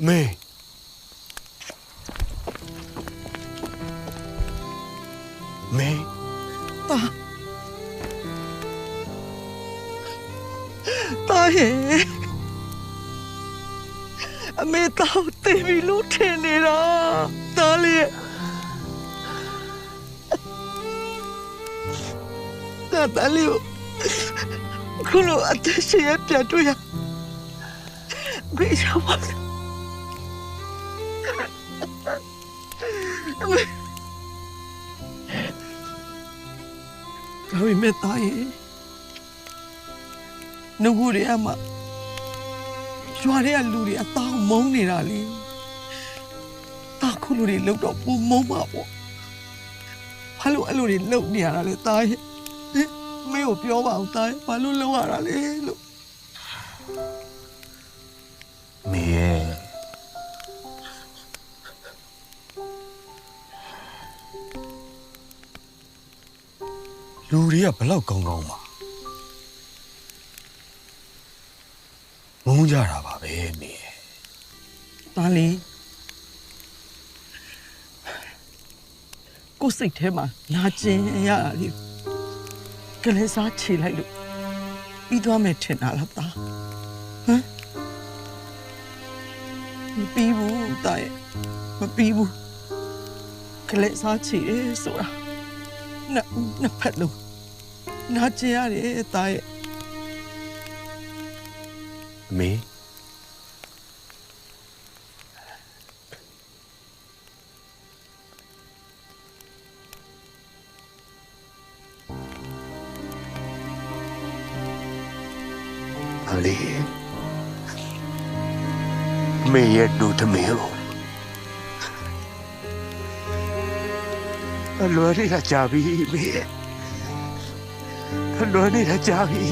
妹，妹，大爷，没到对面路天的啦，大爷，大爷，可能啊，这些也别这样，没想法。ဒါပေမဲ့သားရဲ့နှုတ်ကိုရအမရွာထဲကလူတွေအတောင်မုန်းနေတာလေတာခုလူတွေလောက်တော့ပုံမုန်းပါပေါ့ဘာလို့အဲ့လိုတွေလောက်နေရတာလဲသားရဲ့မင်းကိုပြောပါဦးသားရဲ့ဘာလို့လောက်ရတာလဲလို့妹耶，လူတွေကဘလောက်ကောင်းကောင်းပါမုန်းကြတာပါပဲမေ သားလေးကိုယ်စိတ်ထဲမှာနာကျင်ရတာလေကလေးစားချေလိုက်လို့ပြီးသွားမယ်ထင်တာလားသားဟမ်မပြီးဘူးသားရဲ့မပြီးဘူးကလေးစားချေတယ်ဆိုတာနှစ်ဖက်လုံးနာကျင်ရတယ်သားရဲ့အမေအလေးမေရဲ့ဒုတမေကိုအလွယ်နေတာကြာပြီမေအလွယ်နေတာကြာပြီ